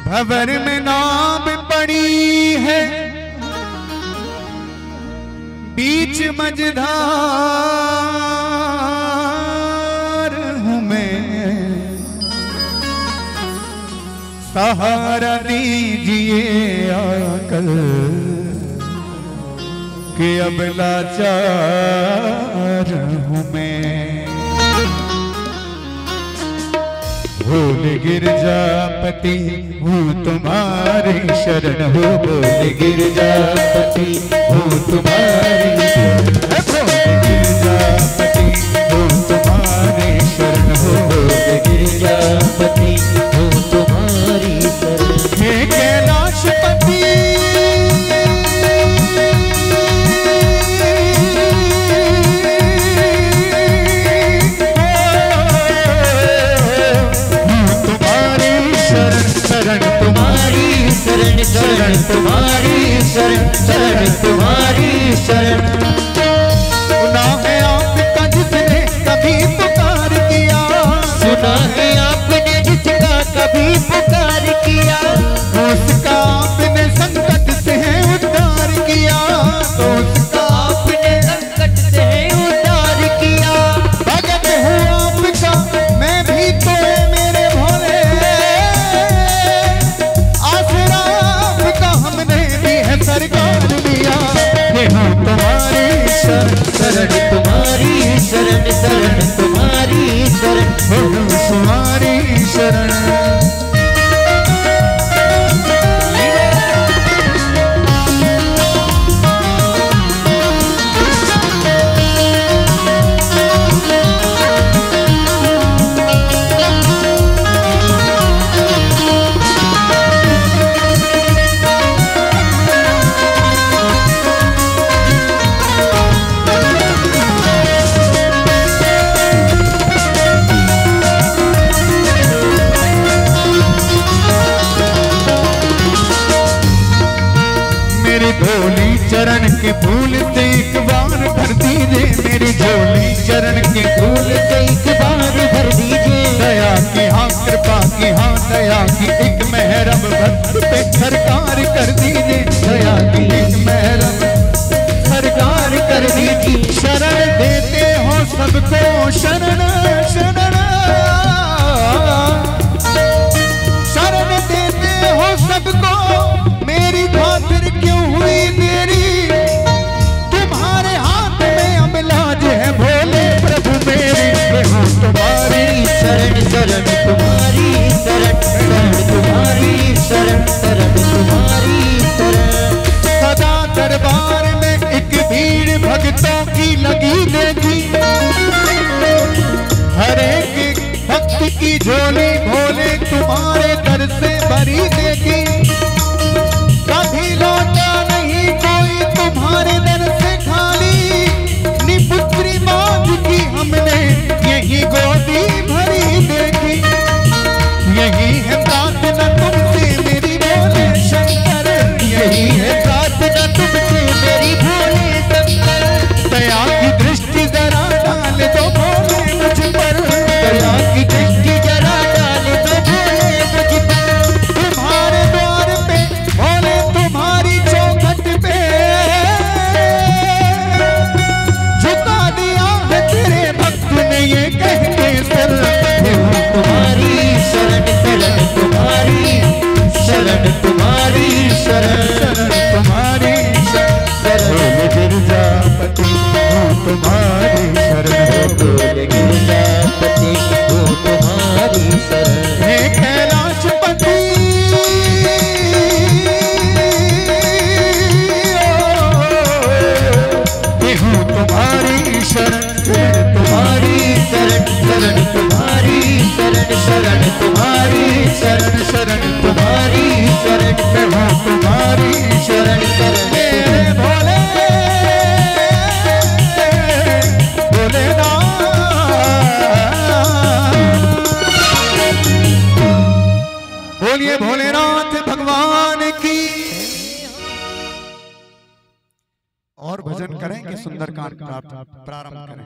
भंवर में नाम पड़ी है बीच मझधार हूँ मैं, सहारा दीजिए आकर कि अब लाचार हूँ मैं। भूल गिरजापति हूँ तुम्हारी शरण हो, भूल गिरजापति हूँ तुम्हारी शरण, भूल गिरजापति हूँ तुम्हारी शरण हो, भूल गिरजापति हूँ तुम्हारी शरण। हे कैलाशपति शरण तुम्हारी शरण, शरण तुम्हारी शरण। सुना है आपका जिसने कभी पुकार किया, सुना है आपने जिसका कभी पुकार किया, उसका आपने संकट से उद्धार किया, तो उसका आपने संकट से उद्धार किया। भगत हूँ आपका मैं भी तो मेरे भोले, सरकार दिया। हे हूँ तुम्हारी शरण, शरण तुम्हारी शरण, शरण तुम्हारी शरण, हूँ तुम्हारी शरण। चरण के फूल से एक बार भर दीजिए, मेरी झोली चरण के फूल से एक बार भर दीजिए। दया की हाँ, कृपा की हाँ, दया की एक मेहरब भक्त पे सरकार कर दीजिए, दया की एक मेहरब सरकार कर दीजिए। शरण देते हो सबको शरण, शरण शरण देते हो सबको, मेरी खातिर क्यों हुई देरी, तुम्हारे हाथ में अमलाज है भोले प्रभु मेरी। हूँ तुम्हारी शरण, शरण तुम्हारी शरण, शरण तुम्हारी शरण, शरण तुम्हारी शरण। सदा दरबार में एक भीड़ भक्तों की लगी देखी, हर एक भक्त की झोली भोले तुम्हारे दर से भरी देखी। कभी लौटा नहीं कोई तुम्हारे दर से खाली, निपुत्री मांझ की हमने यही गोदी भरी देखी। यही है प्रार्थना तुमसे मेरी भोले शंकर, यही है प्रार्थना तुमसे मेरी भोले शंकर। दया की दृष्टि जरा डाल दो भोले मुझ पर, दया की दृष्टि जरा डाल दो भोले मुझ पर। तुम्हारे द्वार पे भोले तुम्हारी चौखट पे झुका दिया है तेरे भक्त ने ये कह के सर। हूँ तुम्हारी शरण, शरण तुम्हारी शरण, तुम्हारी शरण, शरण तुम्हारी शरण, शरण गिरजापति हूँ तुम्हारी शरण, बोल गिरजापति हूँ तुम्हारी शरण। हे कैलाशपति हूँ तुम्हारी शरण, तुम्हारी शरण, शरण तुम्हारी शरण, शरण तुम्हारी शरण, शरण तुम्हारी शरण, हूँ तुम्हारी शरण, शरण भोले भोलेनाथ। बोलिए भोलेनाथ भगवान की। और भजन करें कि सुंदरकांड प्रारंभ करें?